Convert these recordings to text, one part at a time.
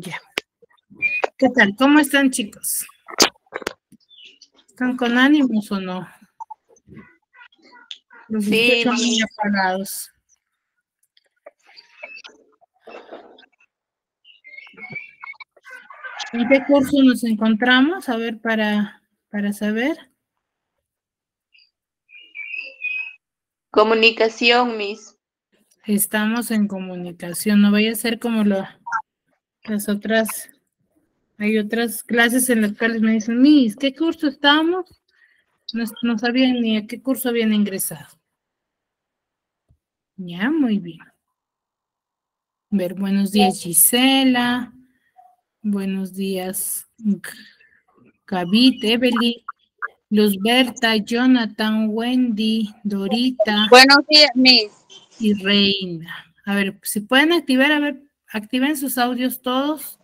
Ya. ¿Qué tal? ¿Cómo están, chicos? ¿Están con ánimos o no? Los escucho muy apagados. ¿En qué curso nos encontramos? A ver, para saber. Comunicación, Miss. Estamos en comunicación. No vaya a ser como las otras. Hay otras clases en las cuales me dicen, Miss, ¿qué curso estamos? No sabían ni a qué curso habían ingresado. Ya, muy bien. A ver, buenos días, Gisela. Buenos días, Gavit, Evelyn, Luzberta, Jonathan, Wendy, Dorita. Buenos días, Miss. Y Reina. A ver, si pueden activar, a ver, activen sus audios todos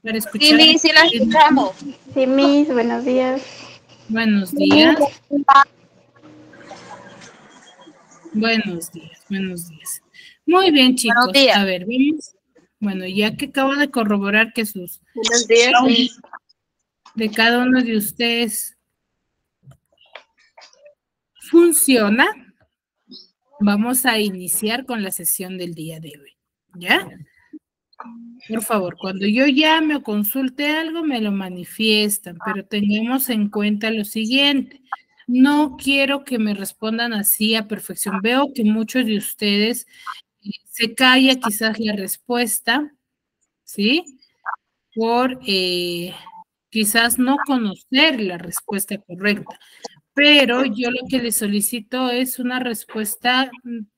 para escuchar. Sí, Miss, sí la escuchamos. Sí, Miss, buenos días. Buenos días. Buenos días, buenos días. Muy bien, chicos. Buenos días. A ver, vamos. Bueno, ya que acabo de corroborar que sus Buenos días, Miss. de cada uno de ustedes funciona, vamos a iniciar con la sesión del día de hoy. ¿Ya? Por favor, cuando yo llame o consulte algo, me lo manifiestan, pero tengamos en cuenta lo siguiente. No quiero que me respondan así a perfección. Veo que muchos de ustedes se calla quizás la respuesta, ¿sí? Por quizás no conocer la respuesta correcta. Pero yo lo que les solicito es una respuesta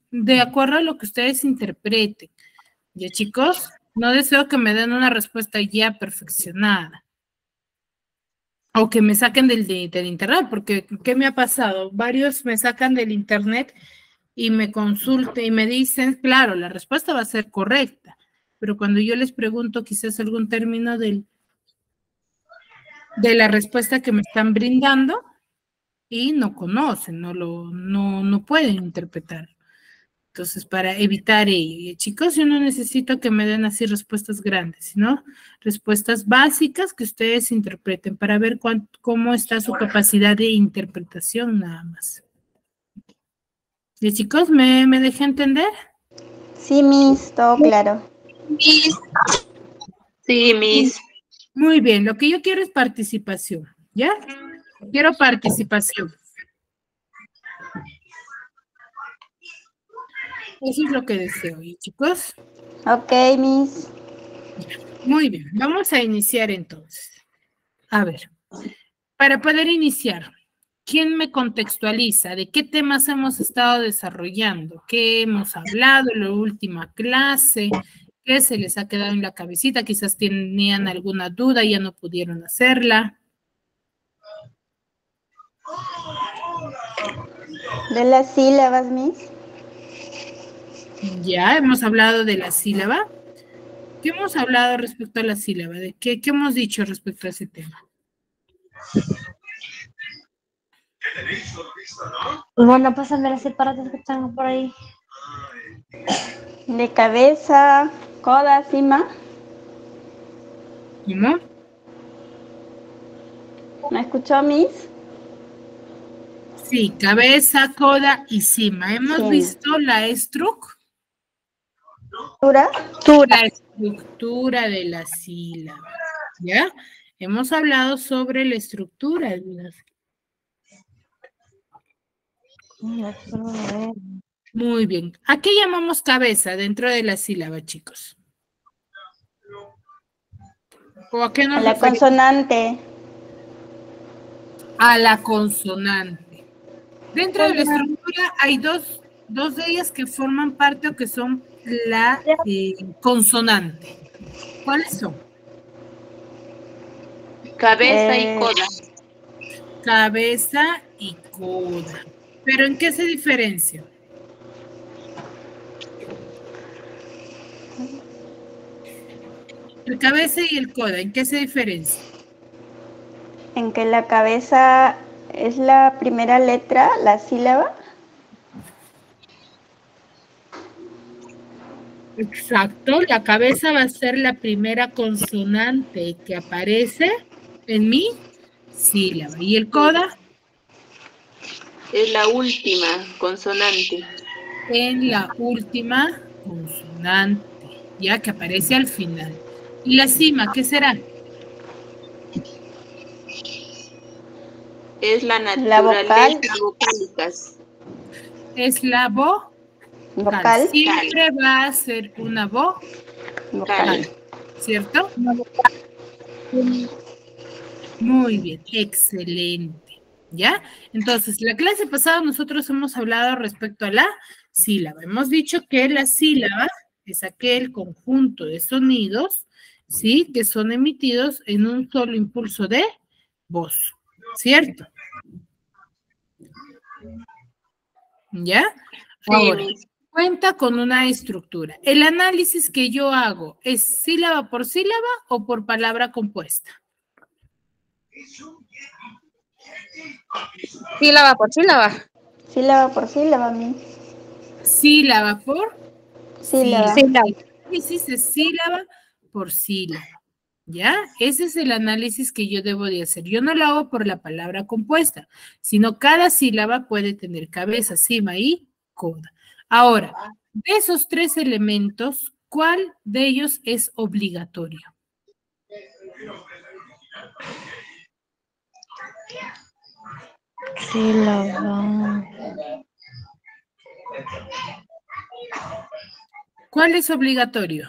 de acuerdo a lo que ustedes interpreten. ¿Ya, chicos? No deseo que me den una respuesta ya perfeccionada. O que me saquen del internet, porque ¿qué me ha pasado? Varios me sacan del internet y me consultan y me dicen, claro, la respuesta va a ser correcta, pero cuando yo les pregunto quizás algún término de la respuesta que me están brindando y no conocen, no pueden interpretar. Entonces, para evitar ello, chicos, yo no necesito que me den así respuestas grandes, sino respuestas básicas que ustedes interpreten para ver cómo está su capacidad de interpretación nada más. ¿Y chicos, me dejé entender? Sí, Miss, todo claro. Miss. Sí, Miss. Muy bien, lo que yo quiero es participación, ¿ya? Quiero participación. Eso es lo que deseo, ¿y chicos? Ok, Miss. Muy bien, vamos a iniciar entonces. A ver, para poder iniciar, ¿quién me contextualiza? ¿De qué temas hemos estado desarrollando? ¿Qué hemos hablado en la última clase? ¿Qué se les ha quedado en la cabecita? Quizás tenían alguna duda y ya no pudieron hacerla. De las sílabas, Miss. Ya, hemos hablado de la sílaba. ¿Qué hemos hablado respecto a la sílaba? ¿De qué hemos dicho respecto a ese tema? Bueno, pásame las separadas que están por ahí. De cabeza, coda, cima. ¿Cómo? ¿Me escuchó, Miss? Sí, cabeza, coda y cima. ¿Hemos Sí. visto la estructura? La estructura de la sílaba. ¿Ya? Hemos hablado sobre la estructura de la sílaba. Muy bien. ¿A qué llamamos cabeza dentro de la sílaba, chicos? ¿O a qué nos A la referimos? consonante. A la consonante. Dentro de la estructura hay dos de ellas que forman parte o que son la consonante. ¿Cuáles son? Cabeza y coda. Cabeza y coda. ¿Pero en qué se diferencian? El cabeza y el coda, ¿en qué se diferencian? En que la cabeza es la primera letra, la sílaba. Exacto, la cabeza va a ser la primera consonante que aparece en mi sílaba. ¿Y el coda? Es la última consonante. En la última consonante, ya que aparece al final. ¿Y la cima, qué será? Es la vocal. naturaleza vocálicas. Es la vocal. Vocal. Siempre va a ser una vocal, Vocal. ¿cierto? Muy bien, excelente. ¿Ya? Entonces, la clase pasada nosotros hemos hablado respecto a la sílaba. Hemos dicho que la sílaba es aquel conjunto de sonidos, ¿sí? Que son emitidos en un solo impulso de voz, ¿cierto? ¿Ya? Sí, Ahora, Miss. cuenta con una estructura. ¿El análisis que yo hago es sílaba por sílaba o por palabra compuesta? Sílaba por sílaba. Sílaba por sílaba, Miss. Sílaba por Sílaba. Sílaba. El análisis es sílaba por sílaba. ¿Ya? Ese es el análisis que yo debo de hacer. Yo no lo hago por la palabra compuesta, sino cada sílaba puede tener cabeza, cima y coda. Ahora, de esos tres elementos, ¿cuál de ellos es obligatorio? Sílaba. ¿Cuál es obligatorio?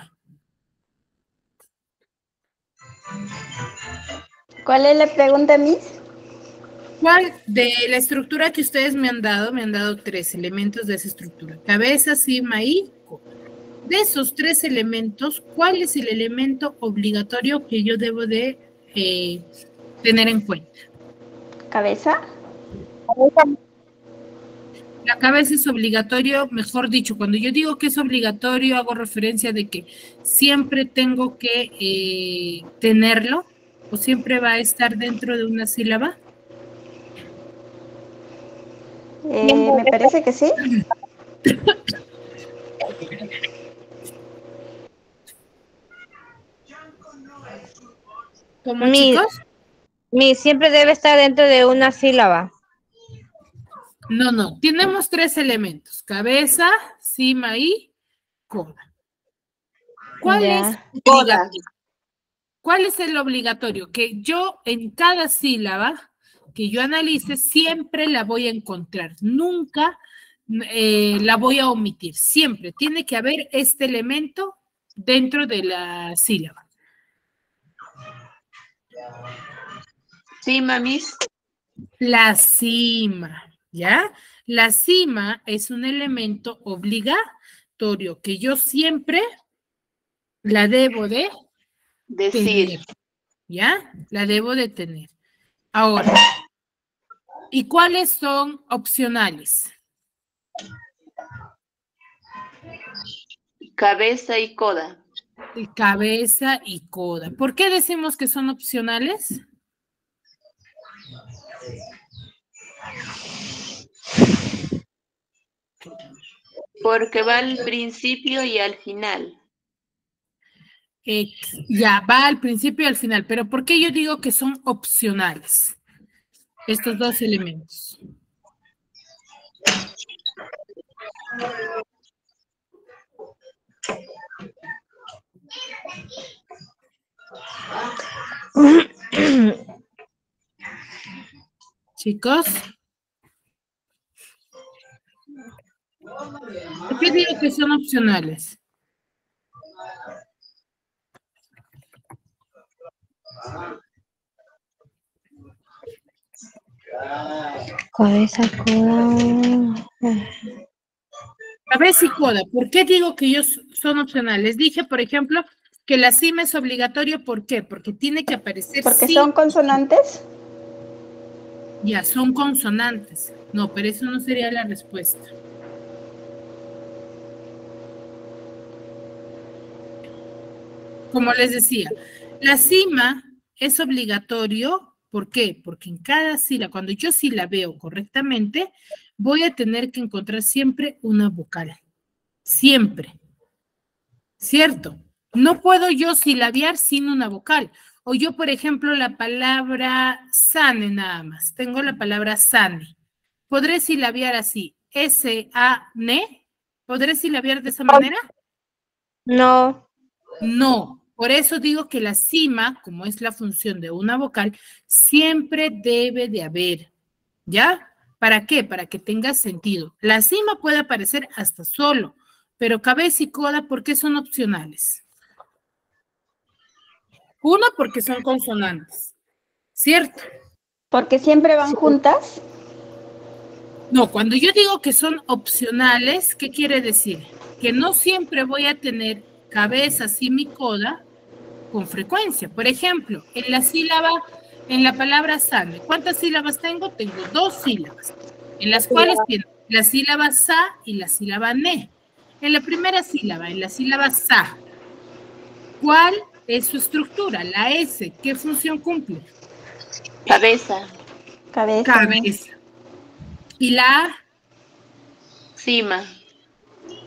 ¿Cuál es la pregunta, Miss? ¿Cuál de la estructura que ustedes me han dado tres elementos de esa estructura? Cabeza, cima y coda. De esos tres elementos, ¿cuál es el elemento obligatorio que yo debo de tener en cuenta? ¿Cabeza? La cabeza es obligatorio, mejor dicho, cuando yo digo que es obligatorio, hago referencia de que siempre tengo que tenerlo o siempre va a estar dentro de una sílaba. Me parece que sí. ¿Cómo, Mi- chicos? Siempre debe estar dentro de una sílaba. No, tenemos tres elementos, cabeza, cima y coda. ¿Cuál Ya. es obligatorio? ¿Cuál es el obligatorio? Que yo en cada sílaba que yo analice siempre la voy a encontrar, nunca la voy a omitir, siempre tiene que haber este elemento dentro de la sílaba. Sí, Miss. La cima, ¿ya? La cima es un elemento obligatorio que yo siempre la debo de Decir. tener, ¿ya? La debo de tener. Ahora, ¿y cuáles son opcionales? Cabeza y coda. Cabeza y coda. ¿Por qué decimos que son opcionales? Porque va al principio y al final. Ya, va al principio y al final, pero ¿por qué yo digo que son opcionales? Estos dos elementos. Chicos. ¿Por qué digo que son opcionales? Cabeza, coda. Cabeza y coda. ¿Por qué digo que ellos son opcionales? Dije, por ejemplo, que la cima es obligatorio. ¿Por qué? Porque tiene que aparecer Porque sí. son consonantes. Ya, son consonantes. No, pero eso no sería la respuesta. Como les decía, la cima es obligatorio. ¿Por qué? Porque en cada sílaba, cuando yo sí la veo correctamente, voy a tener que encontrar siempre una vocal. Siempre. ¿cierto? No puedo yo silabiar sin una vocal. O yo, por ejemplo, la palabra sane nada más. Tengo la palabra sane. ¿Podré silabiar así? S-A-N-E. ¿Podré silabiar de esa manera? No. No. Por eso digo que la cima, como es la función de una vocal, siempre debe de haber. ¿Ya? ¿Para qué? Para que tenga sentido. La cima puede aparecer hasta solo, pero cabeza y coda, ¿por qué son opcionales? Uno, porque son consonantes, ¿cierto? Porque siempre van juntas. No, cuando yo digo que son opcionales, ¿qué quiere decir? Que no siempre voy a tener cabeza, cima y coda con frecuencia. Por ejemplo, en la sílaba, en la palabra sane, ¿cuántas sílabas tengo? Tengo 2 sílabas, en las cuales tiene la sílaba sa y la sílaba ne. En la primera sílaba, en la sílaba sa, ¿cuál es su estructura? La S, ¿qué función cumple? Cabeza. Cabeza. Cabeza. ¿Y la A? Cima.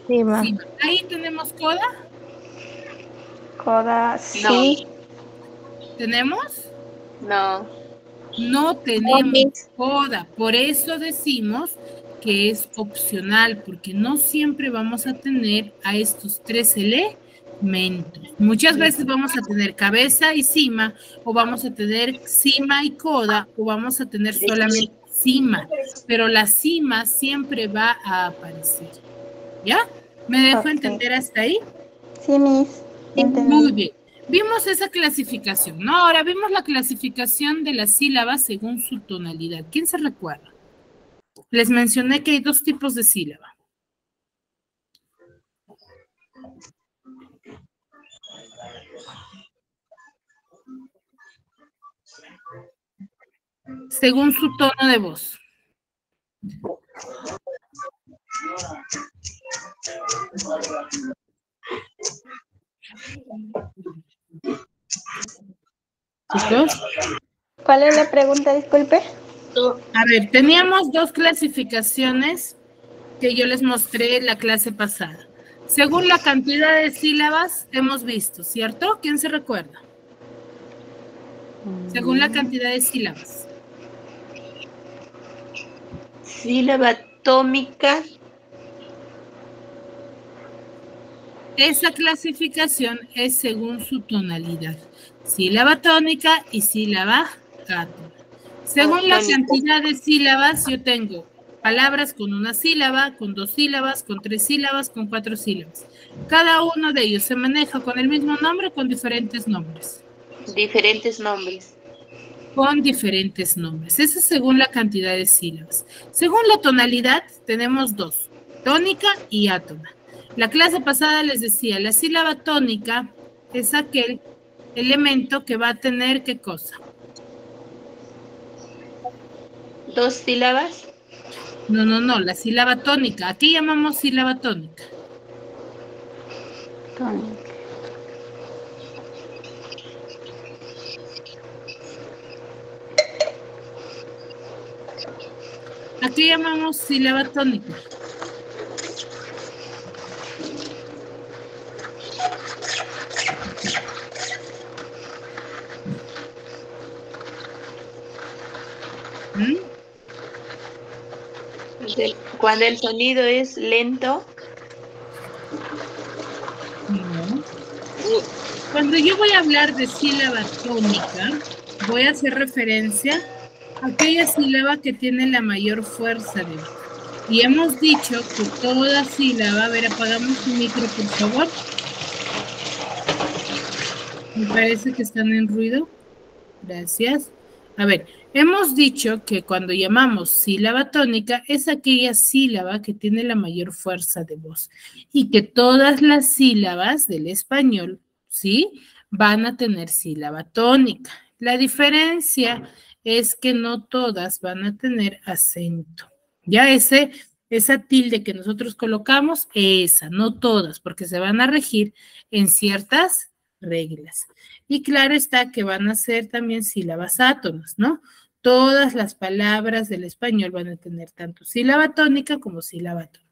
Cima. Sí. Ahí tenemos coda. Coda, sí. ¿Tenemos? No. No tenemos coda. Por eso decimos que es opcional, porque no siempre vamos a tener a estos 3 elementos. Muchas veces vamos a tener cabeza y cima, o vamos a tener cima y coda, o vamos a tener solamente cima, pero la cima siempre va a aparecer. ¿Ya? ¿Me dejo Ok. entender hasta ahí? Sí, Miss. Entendí. Muy bien. Vimos esa clasificación, ¿no? Ahora vimos la clasificación de las sílabas según su tonalidad. ¿Quién se recuerda? Les mencioné que hay 2 tipos de sílaba. Según su tono de voz. ¿Chicos? ¿Cuál es la pregunta? Disculpe. A ver, teníamos 2 clasificaciones que yo les mostré en la clase pasada. Según la cantidad de sílabas hemos visto, ¿cierto? ¿Quién se recuerda? Según la cantidad de sílabas. Sílaba atómica. Esa clasificación es según su tonalidad. Sílaba tónica y sílaba cátona. Según la cantidad de sílabas, yo tengo palabras con una sílaba, con 2 sílabas, con 3 sílabas, con 4 sílabas. Cada uno de ellos se maneja con el mismo nombre o con diferentes nombres. Diferentes nombres. Con diferentes nombres. Eso es según la cantidad de sílabas. Según la tonalidad, tenemos 2, tónica y átona. La clase pasada les decía, la sílaba tónica es aquel elemento que va a tener, ¿qué cosa? 2 sílabas. No, la sílaba tónica. ¿A qué llamamos sílaba tónica? Tónica. ¿A qué llamamos sílaba tónica? Cuando el sonido es lento. No. Cuando yo voy a hablar de sílaba tónica, voy a hacer referencia a aquella sílaba que tiene la mayor fuerza de voz. Y hemos dicho que toda sílaba, a ver, apagamos su micro, por favor. Me parece que están en ruido. Gracias. A ver, hemos dicho que cuando llamamos sílaba tónica es aquella sílaba que tiene la mayor fuerza de voz y que todas las sílabas del español, ¿sí? Van a tener sílaba tónica. La diferencia es que no todas van a tener acento. Ya esa tilde que nosotros colocamos, esa, no todas, porque se van a regir en ciertas reglas. Y claro está que van a ser también sílabas átonas, ¿no? Todas las palabras del español van a tener tanto sílaba tónica como sílaba tónica.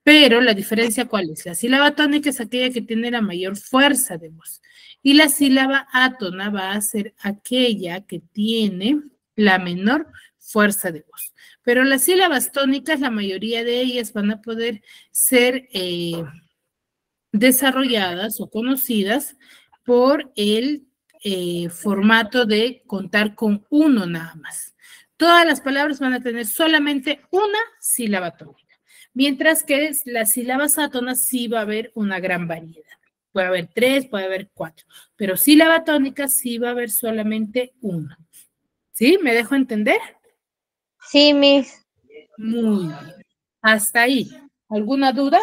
Pero la diferencia, ¿cuál es? La sílaba tónica es aquella que tiene la mayor fuerza de voz. Y la sílaba átona va a ser aquella que tiene la menor fuerza de voz. Pero las sílabas tónicas, la mayoría de ellas van a poder ser desarrolladas o conocidas por el formato de contar con uno nada más. Todas las palabras van a tener solamente una sílaba tónica, mientras que las sílabas átonas sí va a haber una gran variedad. Puede haber 3, puede haber 4, pero sílaba tónica sí va a haber solamente una. ¿Sí? ¿Me dejo entender? Sí, Miss. Muy bien. Hasta ahí. ¿Alguna duda?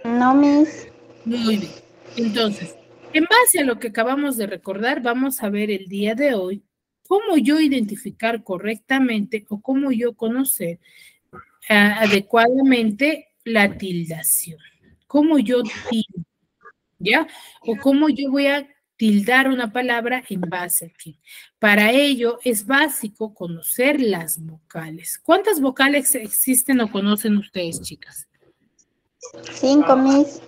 No, Miss. Muy bien. Entonces, en base a lo que acabamos de recordar, vamos a ver el día de hoy cómo yo identificar correctamente o cómo yo conocer adecuadamente la tildación. Cómo yo tildo, ¿ya? O cómo yo voy a tildar una palabra en base a qué. Para ello es básico conocer las vocales. ¿Cuántas vocales existen o conocen ustedes, chicas? 5, Miss.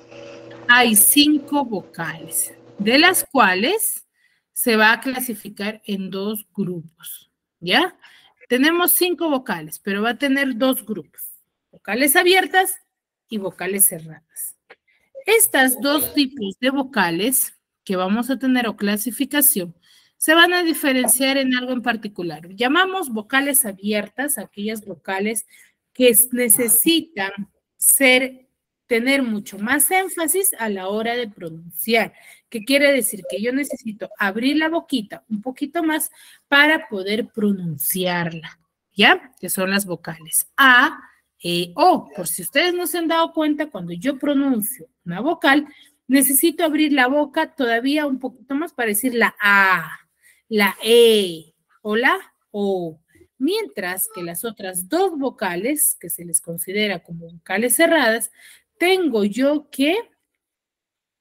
Hay 5 vocales, de las cuales se va a clasificar en 2 grupos, ¿ya? Tenemos 5 vocales, pero va a tener 2 grupos, vocales abiertas y vocales cerradas. Estas 2 tipos de vocales que vamos a tener o clasificación se van a diferenciar en algo en particular. Llamamos vocales abiertas aquellas vocales que necesitan tener mucho más énfasis a la hora de pronunciar. ¿Qué quiere decir? Que yo necesito abrir la boquita un poquito más para poder pronunciarla, ¿ya? Que son las vocales A, E, O. Por si ustedes no se han dado cuenta, cuando yo pronuncio una vocal, necesito abrir la boca todavía un poquito más para decir la A, la E o la O. Mientras que las otras 2 vocales, que se les considera como vocales cerradas, tengo yo que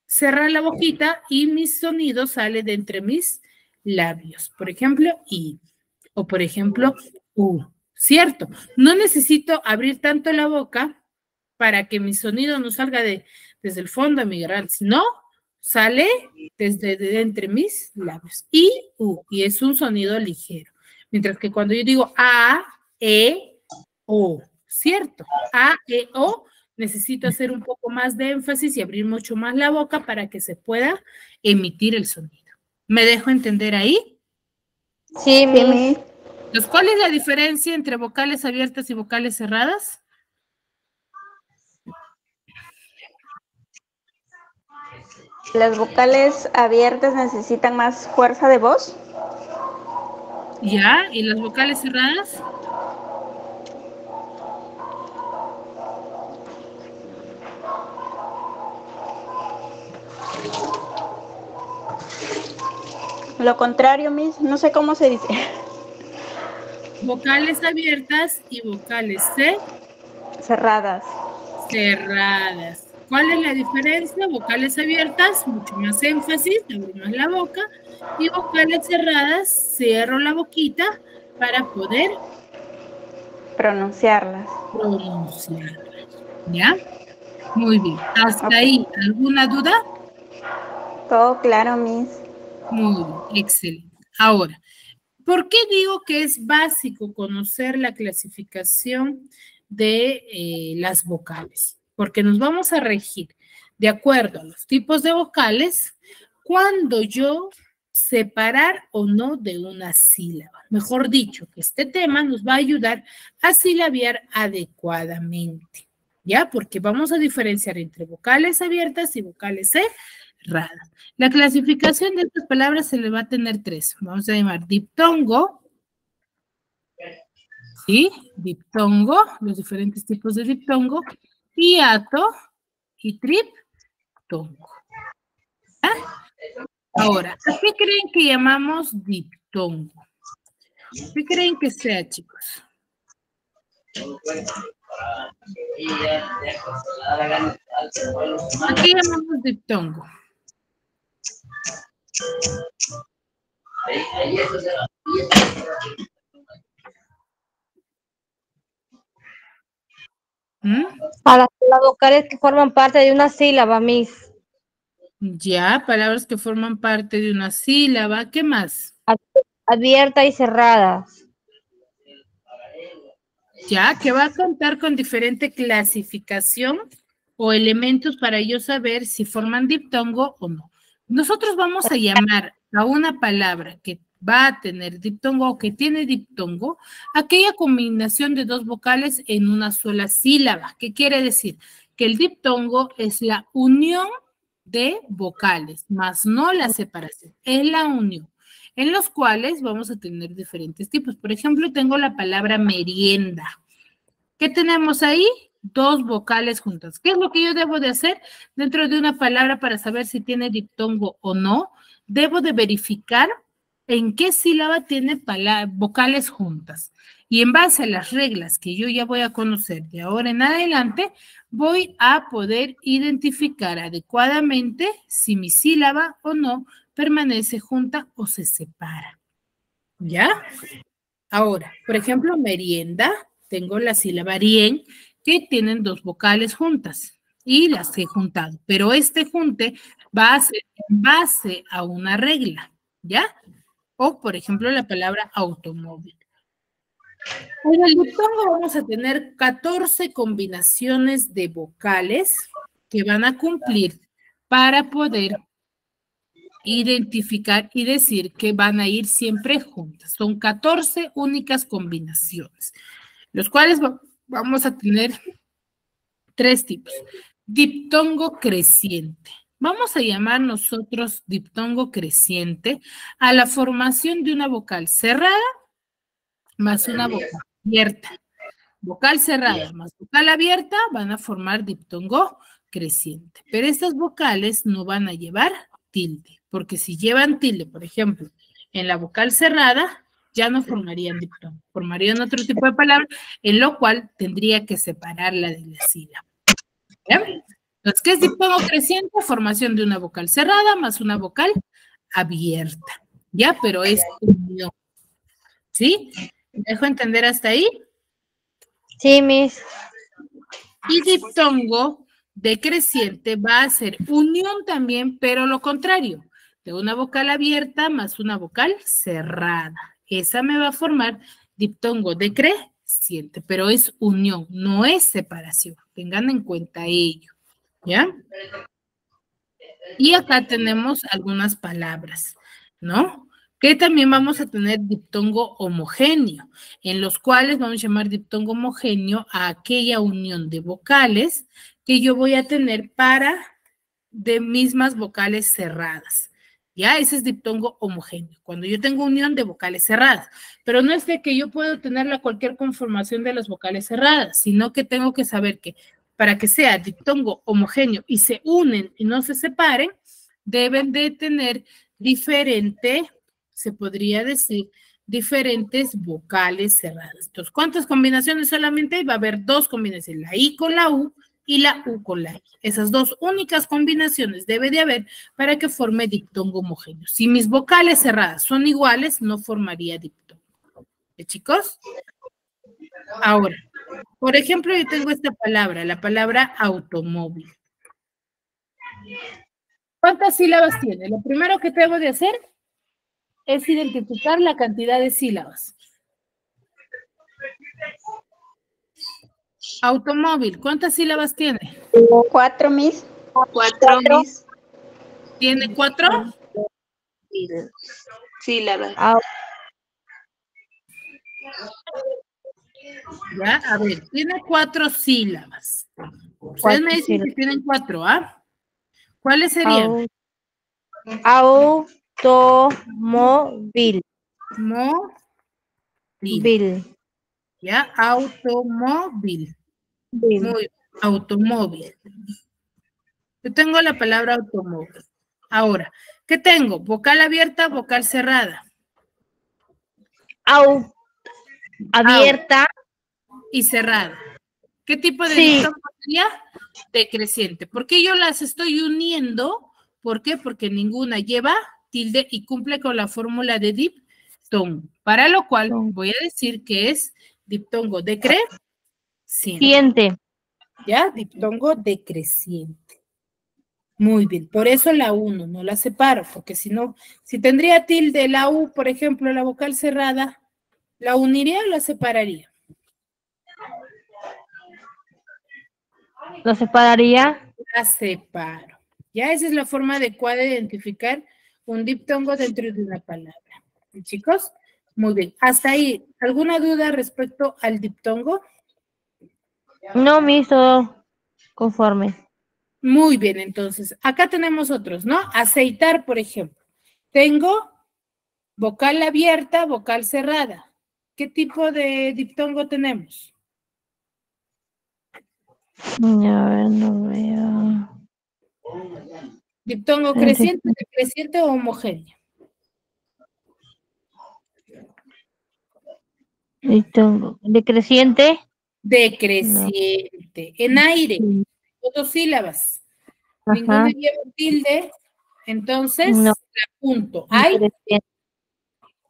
cerrar la boquita y mi sonido sale de entre mis labios. Por ejemplo, I. O por ejemplo, U. ¿Cierto? No necesito abrir tanto la boca para que mi sonido no salga desde el fondo de mi garganta, sino sale desde entre mis labios. I, U. Y es un sonido ligero. Mientras que cuando yo digo A, E, O. ¿Cierto? A, E, O. Necesito hacer un poco más de énfasis y abrir mucho más la boca para que se pueda emitir el sonido. ¿Me dejo entender ahí? Sí, Miss. Entonces, ¿cuál es la diferencia entre vocales abiertas y vocales cerradas? ¿Las vocales abiertas necesitan más fuerza de voz? ¿Ya? ¿Y las vocales cerradas? Lo contrario, Miss. No sé cómo se dice. Vocales abiertas y vocales Cerradas. cerradas. ¿Cuál es la diferencia? Vocales abiertas, mucho más énfasis, abro más la boca, y vocales cerradas, cierro la boquita para poder Pronunciarlas. pronunciarlas. ¿Ya? Muy bien. Hasta ahí, ¿alguna duda? Todo claro, Miss. Muy bien, excelente. Ahora, ¿por qué digo que es básico conocer la clasificación de las vocales? Porque nos vamos a regir de acuerdo a los tipos de vocales cuando yo separar o no de una sílaba. Mejor dicho, que este tema nos va a ayudar a silabiar adecuadamente, ¿ya? Porque vamos a diferenciar entre vocales abiertas y vocales cerradas. La clasificación de estas palabras se le va a tener 3. Vamos a llamar diptongo, ¿sí? Diptongo, los diferentes tipos de diptongo, hiato y triptongo. ¿Ah? Ahora, ¿a qué creen que llamamos diptongo? ¿Qué creen que sea, chicos? ¿A qué llamamos diptongo? A las vocales que forman parte de una sílaba, Miss. Ya, palabras que forman parte de una sílaba. ¿Qué más? Abierta y cerrada. Ya, que va a contar con diferente clasificación o elementos para yo saber si forman diptongo o no. Nosotros vamos a llamar a una palabra que va a tener diptongo o que tiene diptongo aquella combinación de dos vocales en una sola sílaba. ¿Qué quiere decir? Que el diptongo es la unión de vocales, más no la separación, es la unión, en los cuales vamos a tener diferentes tipos. Por ejemplo, tengo la palabra merienda. ¿Qué tenemos ahí? Dos vocales juntas. ¿Qué es lo que yo debo de hacer dentro de una palabra para saber si tiene diptongo o no? Debo de verificar en qué sílaba tiene vocales juntas. Y en base a las reglas que yo ya voy a conocer de ahora en adelante, voy a poder identificar adecuadamente si mi sílaba o no permanece junta o se separa. ¿Ya? Ahora, por ejemplo, merienda, tengo la sílaba rien, que tienen dos vocales juntas y las he juntado, pero este junte va a ser en base a una regla, ¿ya? O, por ejemplo, la palabra automóvil. En el diptongo vamos a tener 14 combinaciones de vocales que van a cumplir para poder identificar y decir que van a ir siempre juntas. Son 14 únicas combinaciones, los cuales vamos a tener tres tipos. Diptongo creciente. Vamos a llamar nosotros diptongo creciente a la formación de una vocal cerrada más una vocal abierta. Vocal cerrada más vocal abierta van a formar diptongo creciente. Pero estas vocales no van a llevar tilde, porque si llevan tilde, por ejemplo, en la vocal cerrada, ya no formarían diptongo, formarían otro tipo de palabra, en lo cual tendría que separarla de la sílaba. ¿Bien? Entonces, ¿qué es diptongo creciente? Formación de una vocal cerrada más una vocal abierta. Ya, pero es unión. ¿Sí? ¿Me dejo entender hasta ahí? Sí, Miss. Y diptongo decreciente va a ser unión también, pero lo contrario, de una vocal abierta más una vocal cerrada. Esa me va a formar diptongo decreciente, pero es unión, no es separación. Tengan en cuenta ello, ¿ya? Y acá tenemos algunas palabras, ¿no? Que también vamos a tener diptongo homogéneo, en los cuales vamos a llamar diptongo homogéneo a aquella unión de vocales que yo voy a tener de mismas vocales cerradas. ¿Ya? Ese es diptongo homogéneo, cuando yo tengo unión de vocales cerradas. Pero no es de que yo puedo tenerla cualquier conformación de las vocales cerradas, sino que tengo que saber que para que sea diptongo homogéneo y se unen y no se separen, deben de tener se podría decir, diferentes vocales cerradas. Entonces, ¿cuántas combinaciones solamente hay? Va a haber dos combinaciones, la I con la U y la U con la I. Esas dos únicas combinaciones debe de haber para que forme diptongo homogéneo. Si mis vocales cerradas son iguales, no formaría diptongo. ¿Eh, chicos? Ahora, por ejemplo, yo tengo esta palabra, la palabra automóvil. ¿Cuántas sílabas tiene? Lo primero que tengo de hacer es identificar la cantidad de sílabas. Automóvil, ¿cuántas sílabas tiene? 4, Miss. 4 Miss. ¿Tiene 4? Sílabas. Ya, a ver, tiene 4 sílabas. Ustedes me dicen que tienen 4, ¿ah? ¿Cuáles serían? Automóvil. Ya, automóvil. Muy bien, automóvil. Yo tengo la palabra automóvil. Ahora, ¿qué tengo? Vocal abierta, vocal cerrada. Abierta. Y cerrada. ¿Qué tipo de diptongo sería? Decreciente. ¿Por qué yo las estoy uniendo? ¿Por qué? Porque ninguna lleva tilde y cumple con la fórmula de diptongo, para lo cual voy a decir que es diptongo decreciente. Siente. ¿Ya? Diptongo decreciente. Muy bien, por eso la U no la separo, porque si no, si tendría tilde la U, por ejemplo, la vocal cerrada, ¿la uniría o la separaría? ¿Lo separaría? La separo. Ya esa es la forma adecuada de identificar un diptongo dentro de una palabra. Chicos, muy bien. Hasta ahí, ¿alguna duda respecto al diptongo? No me hizo conforme. Muy bien, entonces, acá tenemos otros, ¿no? Aceitar, por ejemplo. Tengo vocal abierta, vocal cerrada. ¿Qué tipo de diptongo tenemos? A ver, no veo. ¿Diptongo creciente, decreciente o homogéneo? Decreciente. Decreciente. En aire, No. dos sílabas. Ajá. Ninguna lleva tilde, entonces No. la punto. ¿Hay Decreciente.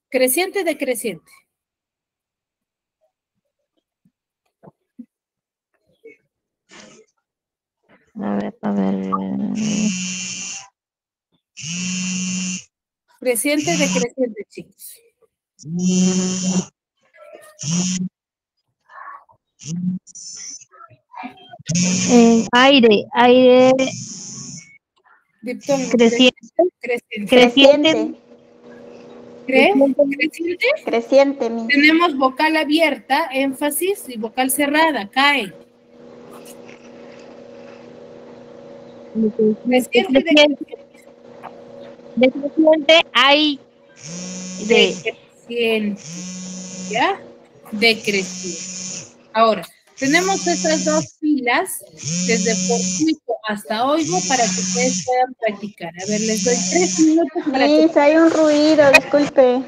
creciente, decreciente? A ver, a ver. Creciente, decreciente, chicos. Aire. Diptongo Creciente. creciente. Creciente. ¿Creciente? Creciente, Miss. Tenemos vocal abierta, énfasis, y vocal cerrada, cae. Creciente, Decreciente. Aire. decreciente. ¿Ya? Decreciente. Ahora, tenemos estas dos filas, desde fortuito hasta oigo, para que ustedes puedan practicar. A ver, les doy 3 minutos para que... Miss, hay un ruido, disculpe.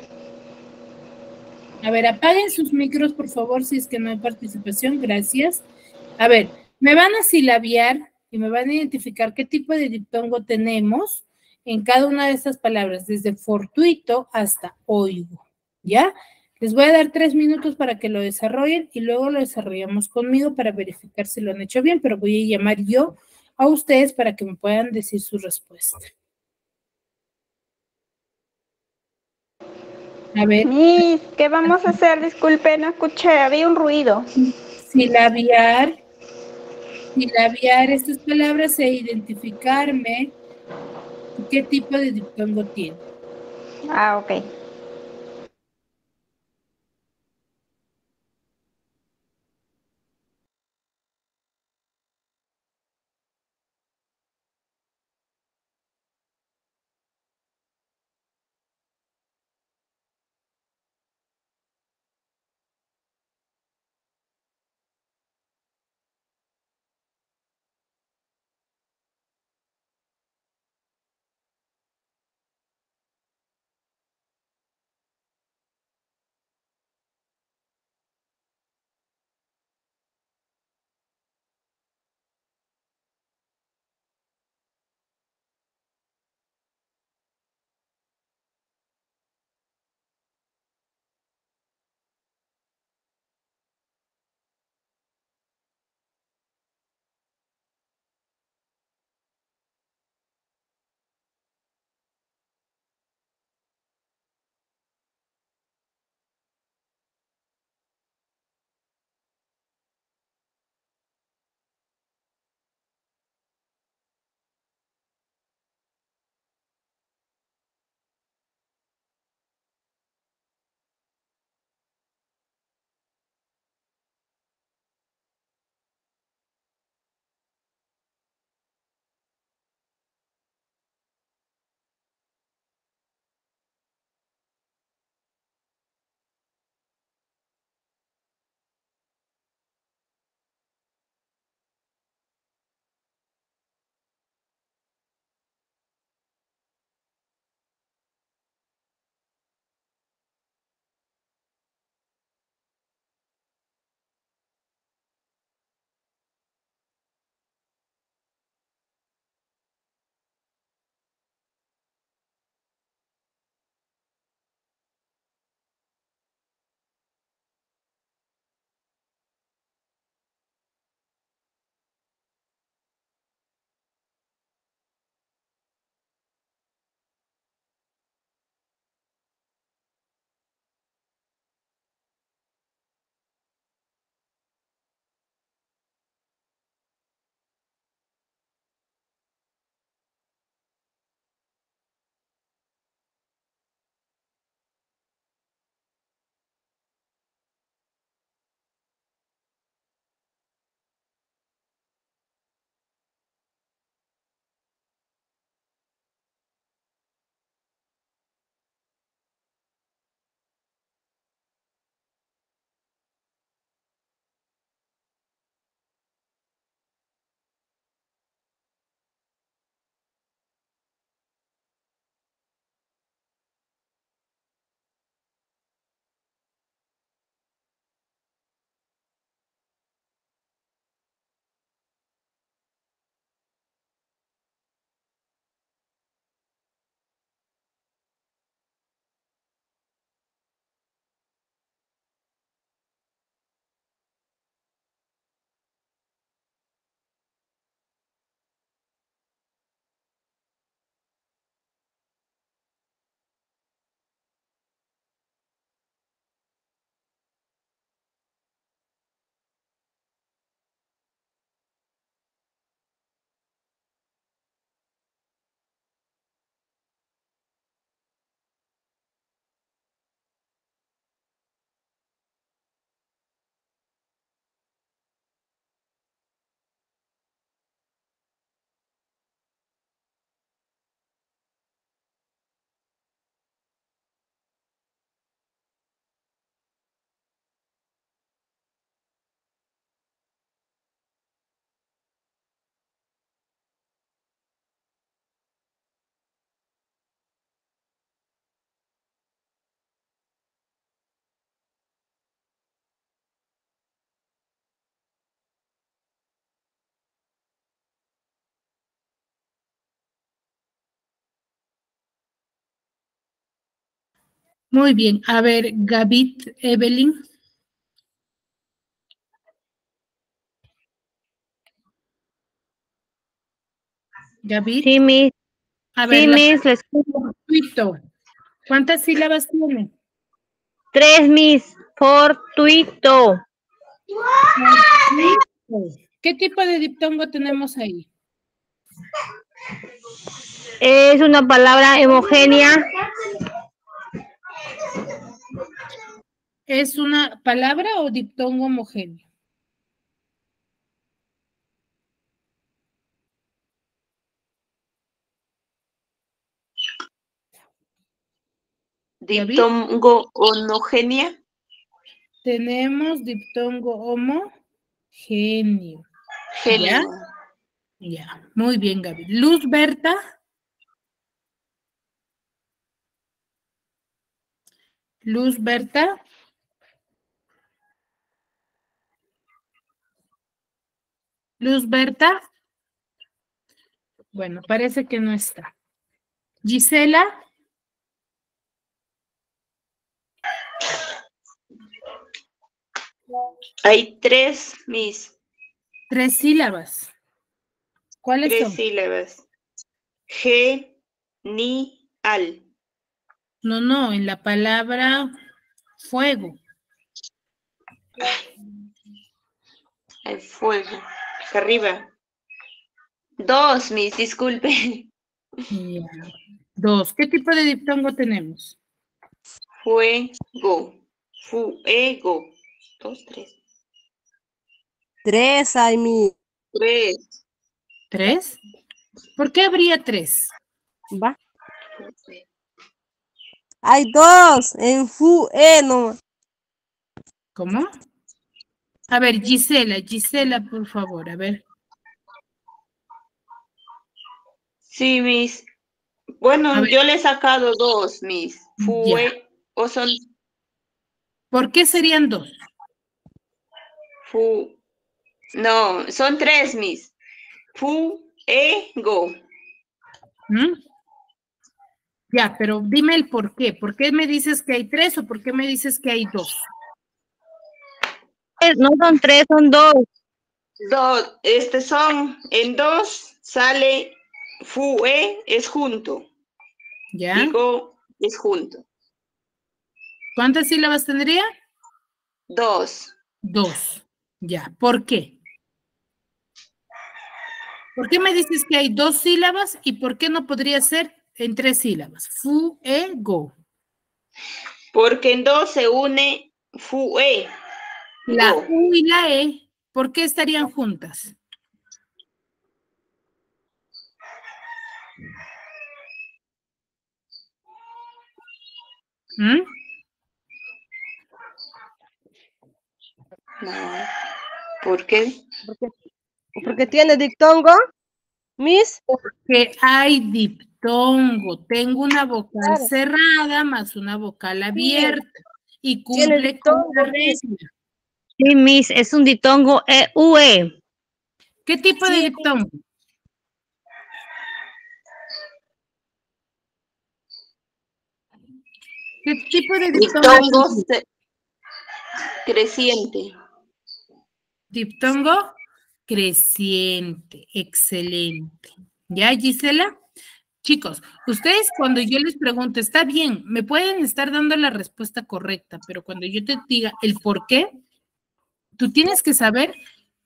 A ver, apaguen sus micros, por favor, si es que no hay participación. Gracias. A ver, me van a silabiar y me van a identificar qué tipo de diptongo tenemos en cada una de estas palabras, desde fortuito hasta oigo. ¿Ya? Les voy a dar 3 minutos para que lo desarrollen y luego lo desarrollamos conmigo para verificar si lo han hecho bien, pero voy a llamar yo a ustedes para que me puedan decir su respuesta. A ver. Miss, ¿qué vamos a hacer? Disculpe, no escuché, había un ruido. Silabiar estas palabras e identificarme qué tipo de diptongo tiene. Ah, ok. Muy bien. A ver, Gabit, Evelyn. Gabit. Sí, Miss. A ver, Sí, la Miss, la escucho. fortuito. ¿Cuántas sílabas tiene? 3, Miss. Fortuito. Fortuito. ¿Qué tipo de diptongo tenemos ahí? Es una palabra homogénea. ¿Es una palabra o diptongo homogéneo? David, Diptongo homogénea. tenemos diptongo homogéneo. ¿Ya? Genio. Ya. Muy bien, Gaby. Luz Berta. Luz Berta. Luz Berta. Bueno, parece que no está. Gisela. Hay 3, Miss. 3 sílabas. ¿Cuáles 3 son? sílabas. Genial. No, no, en la palabra fuego. El fuego. Acá arriba. 2, Miss, disculpe. Ya. 2. ¿Qué tipo de diptongo tenemos? Fuego. Fuego. 2, 3. 3 hay mi. 3. 3. ¿Por qué habría 3? Va. Hay 2 en no. ¿Cómo? A ver, Gisela, por favor, a ver. Sí, Miss. Bueno, A ver, yo le he sacado 2, Miss. ya. O son ¿Por qué serían 2? no, son 3, Miss. Fuego. ¿Mm? Ya, pero dime el por qué. ¿Por qué me dices que hay 3 o por qué me dices que hay 2? No son 3, son 2. Son en 2 sale fue es junto. ¿Ya? Digo, es junto. ¿Cuántas sílabas tendría? 2. 2. Ya, ¿por qué? ¿Por qué me dices que hay 2 sílabas y por qué no podría ser en 3 sílabas? Fuego. Porque en 2 se une fue. La U y la E, ¿por qué estarían juntas? ¿Mm? No. ¿Por qué? Porque tiene dictongo, Miss. Que hay diptongo. Tengo una vocal Claro. cerrada más una vocal abierta y Tiene cumple con la diptongo, Miss. regla. Sí, Miss, es un diptongo UE. ¿Qué tipo de Sí. diptongo? ¿Qué tipo de diptongo? Diptongo creciente. Diptongo creciente. Excelente. ¿Ya, Gisela? Chicos, ustedes cuando yo les pregunto, está bien, me pueden estar dando la respuesta correcta, pero cuando yo te diga el por qué, tú tienes que saber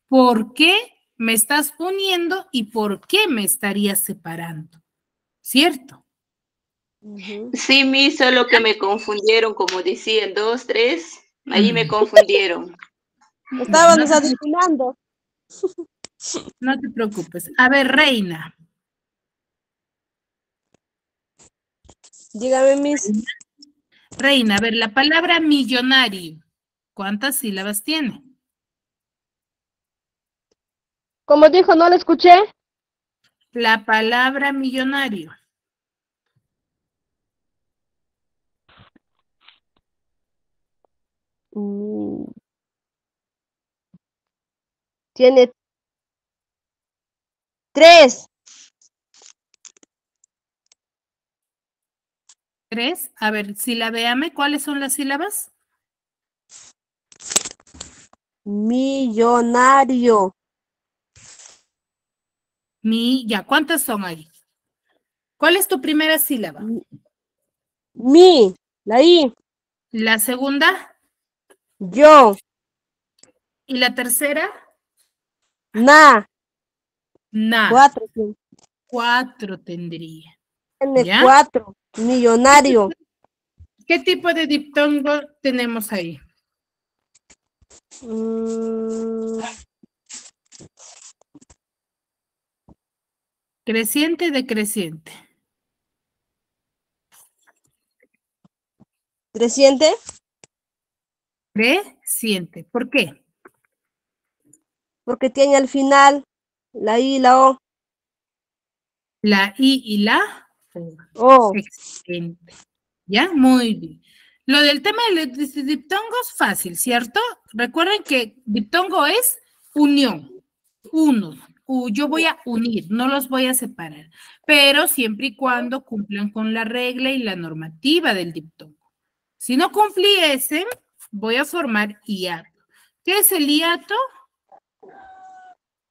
por qué me estás uniendo y por qué me estarías separando, ¿cierto? Sí, Miss, solo que me confundieron, como decían 2, 3. Allí me confundieron. Estábamos adivinando. No te preocupes. A ver, Reina. Dígame, Miss. Reina, a ver, la palabra millonario, ¿cuántas sílabas tiene? Como dijo, no la escuché. La palabra millonario. Tiene 3. 3. A ver, silabeame, ¿cuáles son las sílabas? Millonario. Ya, ¿cuántas son ahí? ¿Cuál es tu primera sílaba? La I. La segunda Yo. y la tercera, Na. na. 4. 4 tendría. Tiene ¿Ya? 4. Millonario. ¿Qué tipo de diptongo tenemos ahí? Creciente, decreciente. ¿Creciente? Creciente. ¿Por qué? Porque tiene al final la I y la O. La I y la O. Excelente. ¿Ya? Muy bien. Lo del tema de los diptongos, fácil, ¿cierto? Recuerden que diptongo es unión, uno. Yo voy a unir, no los voy a separar, pero siempre y cuando cumplan con la regla y la normativa del diptongo. Si no cumpliesen, voy a formar hiato. ¿Qué es el hiato?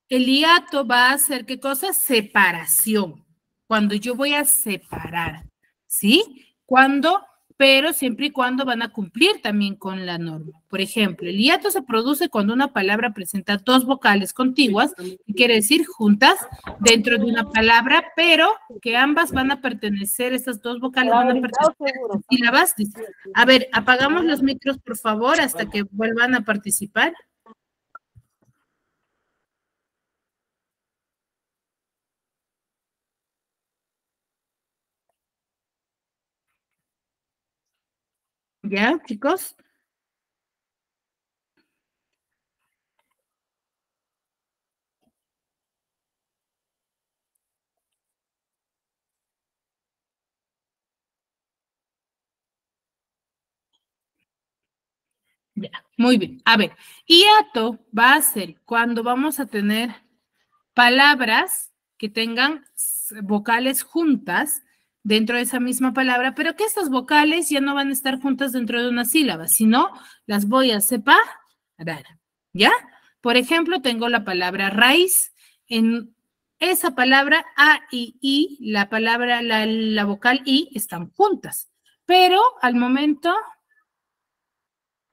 El hiato va a hacer, ¿qué cosa? Separación. Cuando yo voy a separar, ¿sí? Pero siempre y cuando van a cumplir también con la norma. Por ejemplo, el hiato se produce cuando una palabra presenta dos vocales contiguas, que quiere decir juntas dentro de una palabra, pero que ambas van a pertenecer, estas dos vocales van a pertenecer a sílabas. A ver, apagamos los micros, por favor, hasta que vuelvan a participar. ¿Ya, chicos? Ya, muy bien. A ver, hiato va a ser cuando vamos a tener palabras que tengan vocales juntas dentro de esa misma palabra, pero que estas vocales ya no van a estar juntas dentro de una sílaba, sino las voy a separar. ¿Ya? Por ejemplo, tengo la palabra raíz. En esa palabra A y I, la palabra, la vocal I están juntas, pero al momento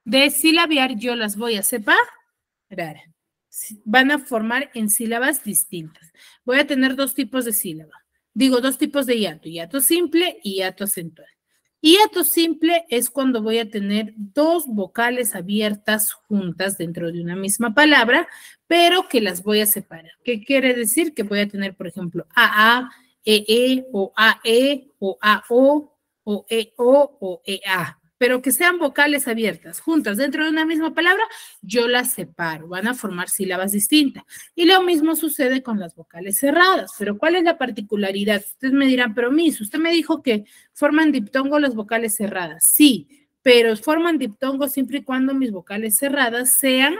de silabiar yo las voy a separar. Van a formar en sílabas distintas. Voy a tener dos tipos de sílaba. Digo, dos tipos de hiato simple y hiato acentual. Hiato simple es cuando voy a tener dos vocales abiertas juntas dentro de una misma palabra, pero que las voy a separar. ¿Qué quiere decir? Que voy a tener, por ejemplo, AA, EE, o AE, o AO, o EO, o EA. Pero que sean vocales abiertas juntas dentro de una misma palabra, yo las separo, van a formar sílabas distintas. Y lo mismo sucede con las vocales cerradas. Pero ¿cuál es la particularidad? Ustedes me dirán, pero Miss, usted me dijo que forman diptongo las vocales cerradas. Sí, pero forman diptongo siempre y cuando mis vocales cerradas sean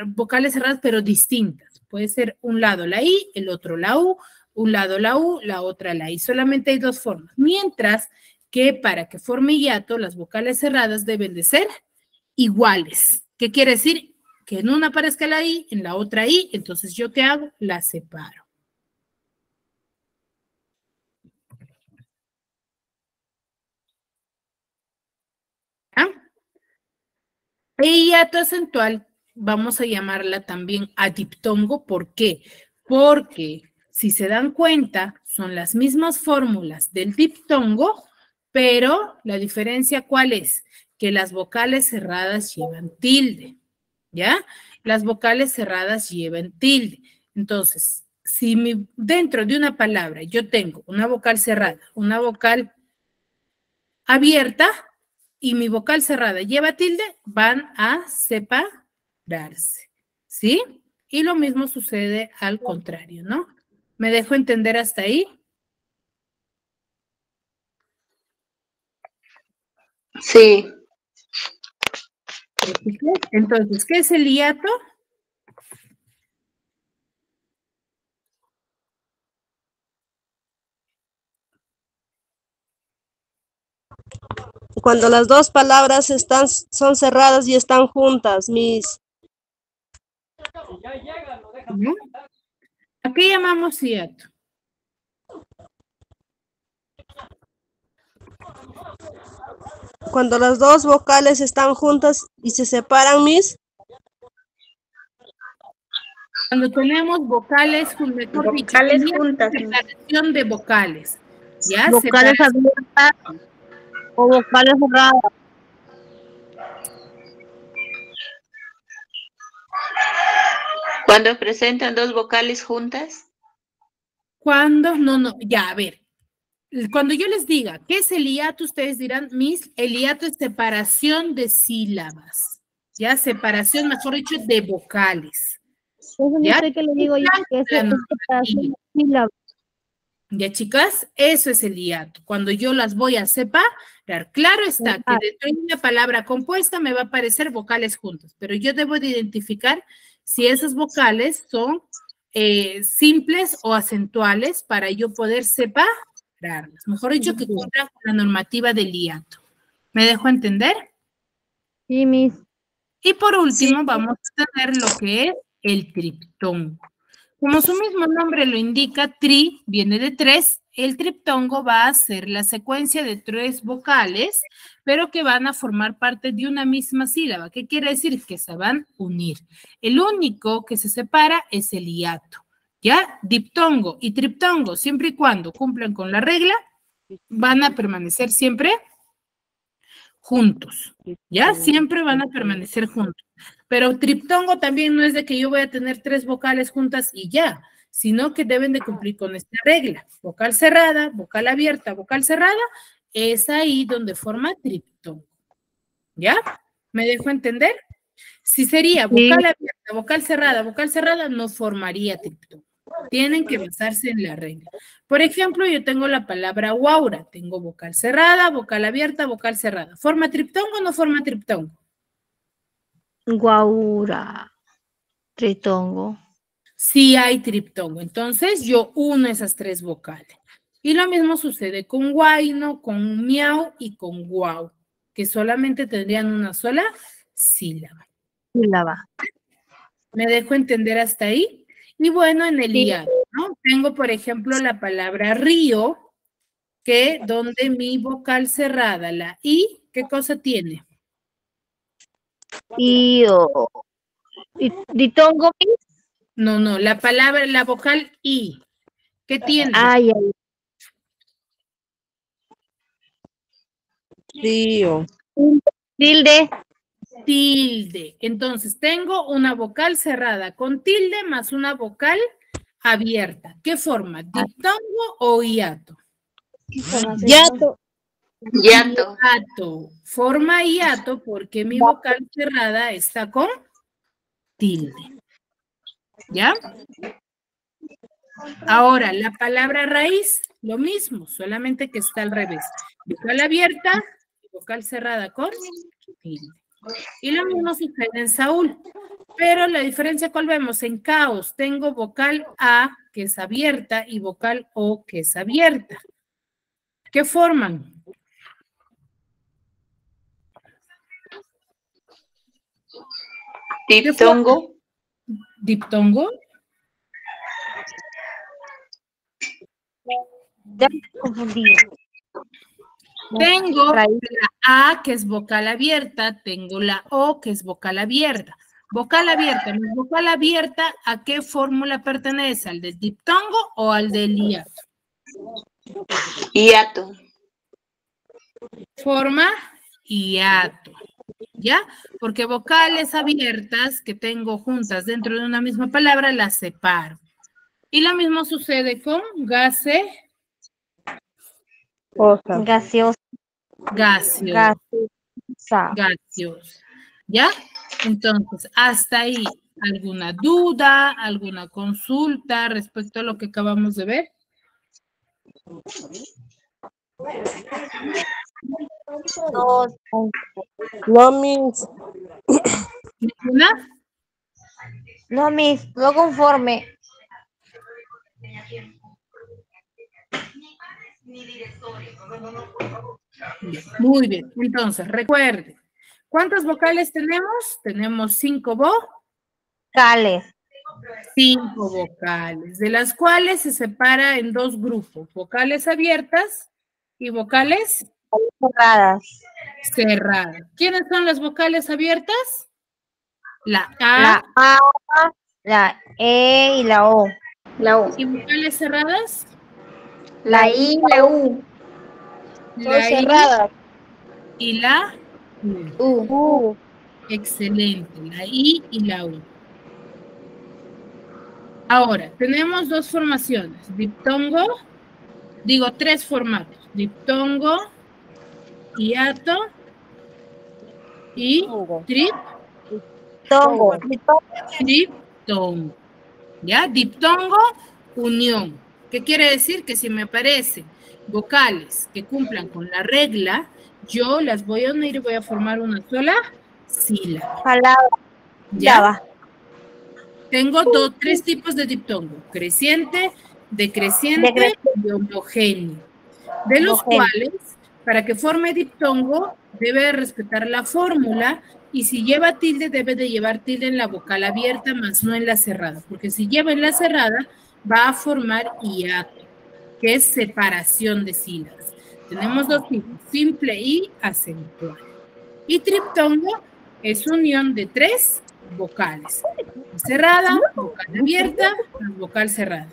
vocales cerradas, pero distintas. Puede ser un lado la I, el otro la U, un lado la U, la otra la I. Solamente hay dos formas. Mientras que para que forme hiato, las vocales cerradas deben de ser iguales. ¿Qué quiere decir? Que en una aparezca la I, en la otra I, entonces ¿yo qué hago? La separo. ¿Ah? E hiato acentual, vamos a llamarla también adiptongo. ¿Por qué? Porque si se dan cuenta, son las mismas fórmulas del diptongo, pero la diferencia ¿cuál es? Que las vocales cerradas llevan tilde, ¿ya? Las vocales cerradas llevan tilde. Entonces, si dentro de una palabra yo tengo una vocal cerrada, una vocal abierta y mi vocal cerrada lleva tilde, van a separarse, ¿sí? Y lo mismo sucede al contrario, ¿no? ¿Me dejo entender hasta ahí? Sí. Entonces, ¿qué es el hiato? Cuando las dos palabras son cerradas y están juntas, Miss. ¿No? ¿A qué llamamos hiato? Cuando las dos vocales están juntas y se separan, Miss. Cuando tenemos vocales, mejor dicho, Vocales juntas. separación de vocales. ¿Ya? Vocales abiertas o vocales cerradas. Cuando presentan dos vocales juntas. Cuando, no, ya, a ver. Cuando yo les diga, ¿qué es el hiato? Ustedes dirán, Miss, el hiato es separación de sílabas. ¿Ya? Separación, mejor dicho, de vocales. Eso no ¿Ya? sé qué le digo yo, que es separación de sílabas. Ya, chicas, eso es el hiato. Cuando yo las voy a separar, claro está que dentro de una palabra compuesta me va a aparecer vocales juntas, pero yo debo de identificar si esas vocales son simples o acentuales para yo poder separarlas. Mejor dicho, que cumplan con la normativa del hiato. ¿Me dejo entender? Sí, Miss. Y por último, vamos a tener lo que es el triptongo. Como su mismo nombre lo indica, tri viene de tres, el triptongo va a ser la secuencia de tres vocales, pero que van a formar parte de una misma sílaba. ¿Qué quiere decir? Que se van a unir. El único que se separa es el hiato, ¿ya? Diptongo y triptongo, siempre y cuando cumplan con la regla, van a permanecer siempre juntos, ¿ya? Siempre van a permanecer juntos. Pero triptongo también no es de que yo voy a tener tres vocales juntas y ya, sino que deben de cumplir con esta regla. Vocal cerrada, vocal abierta, vocal cerrada, es ahí donde forma triptongo. ¿Ya? ¿Me dejo entender? Si sería vocal abierta, vocal cerrada, no formaría triptongo. Tienen que basarse en la regla. Por ejemplo, yo tengo la palabra guaura. Tengo vocal cerrada, vocal abierta, vocal cerrada. ¿Forma triptongo o no forma triptongo? Guaura. Tritongo. Sí hay triptongo. Entonces, yo uno esas tres vocales. Y lo mismo sucede con guayno, con miau y con guau, que solamente tendrían una sola sílaba. ¿Me dejo entender hasta ahí? Y bueno, en el hiato, ¿no? Tengo, por ejemplo, la palabra río, que donde mi vocal cerrada, la I, ¿qué cosa tiene? ¿Y ditongo? No, la palabra, la vocal I, ¿qué tiene? Ay. Río. Tilde. Tilde. Entonces, tengo una vocal cerrada con tilde más una vocal abierta. ¿Qué forma? ¿Diptongo o hiato? Hiato. Hiato. Hiato. Forma hiato porque mi vocal cerrada está con tilde. ¿Ya? Ahora, la palabra raíz, lo mismo, solamente que está al revés. Vocal abierta y vocal cerrada con tilde. Y lo mismo sucede en Saúl. Pero la diferencia, ¿cuál vemos? En caos tengo vocal A, que es abierta, y vocal O, que es abierta. ¿Qué forman? Diptongo. ¿Diptongo? Ya me confundí. Tengo la A, que es vocal abierta, tengo la O, que es vocal abierta. Vocal abierta, mi vocal abierta, ¿a qué fórmula pertenece? ¿Al del diptongo o al del hiato? Hiato. Forma hiato, ¿ya? Porque vocales abiertas que tengo juntas dentro de una misma palabra las separo. Y lo mismo sucede con gaseosa. Gaseosa. Gaseosa. ¿Ya? Entonces, hasta ahí, ¿alguna duda, alguna consulta respecto a lo que acabamos de ver? No, Miss. ¿Ninguna? No, Miss, no conforme. Bien, muy bien. Entonces, recuerden, ¿cuántas vocales tenemos? Tenemos 5 vocales. 5 vocales, de las cuales se separa en 2 grupos, vocales abiertas y vocales cerradas. ¿Quiénes son las vocales abiertas? La A, la E y la O. ¿Y vocales cerradas? La I y la U. La I cerradas. y la U. Excelente, la I y la U. Ahora, tenemos 2 formaciones, diptongo, digo 3 formatos, diptongo, hiato y Triptongo. Triptongo. ¿Ya? Diptongo, unión. ¿Qué quiere decir? Que si me aparecen vocales que cumplan con la regla, yo las voy a unir y voy a formar una sola sílaba. ¿Ya? Tengo 3 tipos de diptongo, creciente, decreciente y homogéneo, de los cuales, para que forme diptongo, debe de respetar la fórmula, y si lleva tilde, debe de llevar tilde en la vocal abierta, más no en la cerrada, porque si lleva en la cerrada, va a formar hiato, que es separación de sílabas. Tenemos 2 tipos, simple y acentual. Y triptongo es unión de 3 vocales, cerrada, vocal abierta, vocal cerrada.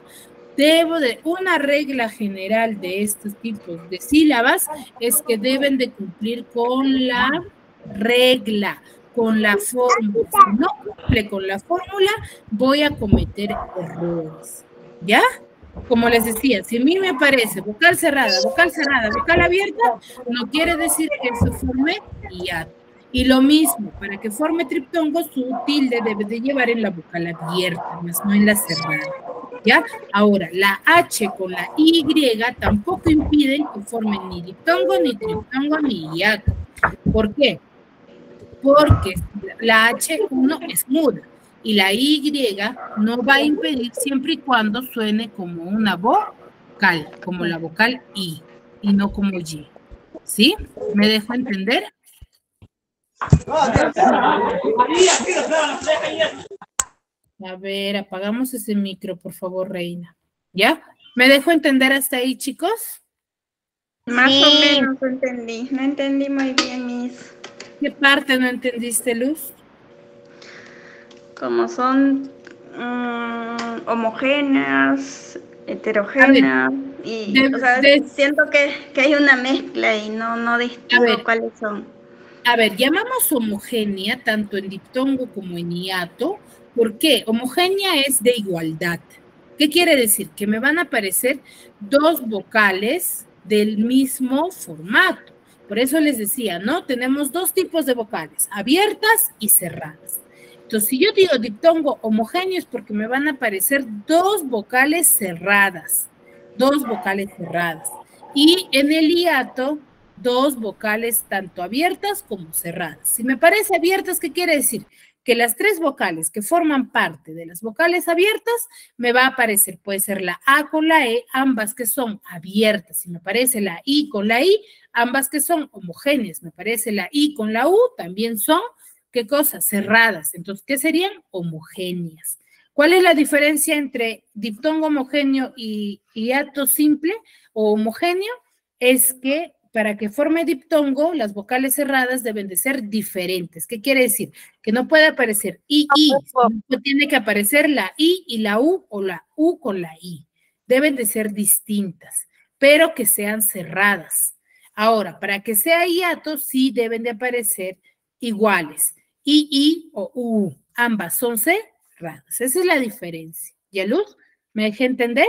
Una regla general de estos tipos de sílabas es que deben de cumplir con la regla, con la fórmula. Si no cumple con la fórmula, voy a cometer errores, ¿ya? Como les decía, si a mí me aparece vocal cerrada, vocal abierta, no quiere decir que se forme hiato. Y lo mismo, para que forme triptongo, su tilde debe de llevar en la vocal abierta, más no en la cerrada, ¿ya? Ahora, la H con la Y tampoco impiden que formen ni diptongo, ni triptongo, ni hiato. ¿Por qué? Porque la H1 es muda y la Y no va a impedir siempre y cuando suene como una vocal, como la vocal I, y no como Y. ¿Sí? ¿Me dejo entender? A ver, apagamos ese micro, por favor, Reina. ¿Ya? ¿Me dejo entender hasta ahí, chicos? Más o menos entendí. No entendí muy bien, Miss. ¿Qué parte no entendiste, Luz? Como son homogéneas, heterogéneas, y siento que hay una mezcla y no distingo cuáles son. A ver, llamamos homogénea tanto en diptongo como en hiato. ¿Por qué? Homogénea es de igualdad. ¿Qué quiere decir? Que me van a aparecer 2 vocales del mismo formato. Por eso les decía, ¿no? Tenemos 2 tipos de vocales, abiertas y cerradas. Entonces, si yo digo diptongo homogéneo es porque me van a aparecer 2 vocales cerradas. 2 vocales cerradas. Y en el hiato, 2 vocales tanto abiertas como cerradas. Si me parece abiertas, ¿qué quiere decir? Que las 3 vocales que forman parte de las vocales abiertas, me va a aparecer, puede ser la A con la E, ambas que son abiertas. Si me aparece la I con la I, ambas que son homogéneas. Me parece la I con la U, también son, ¿qué cosa? Cerradas. Entonces, ¿qué serían? Homogéneas. ¿Cuál es la diferencia entre diptongo homogéneo y hiato simple o homogéneo? Es que para que forme diptongo, las vocales cerradas deben de ser diferentes. ¿Qué quiere decir? Que no puede aparecer I, tiene que aparecer la I y la U o la U con la I. Deben de ser distintas, pero que sean cerradas. Ahora, para que sea hiato, sí deben de aparecer iguales. I o U, ambas son cerradas. Esa es la diferencia. ¿Ya, Luz? ¿Me dejé entender?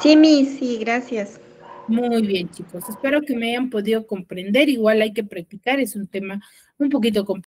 Sí, Miss, sí, gracias. Muy bien, chicos. Espero que me hayan podido comprender. Igual hay que practicar, es un tema un poquito complicado.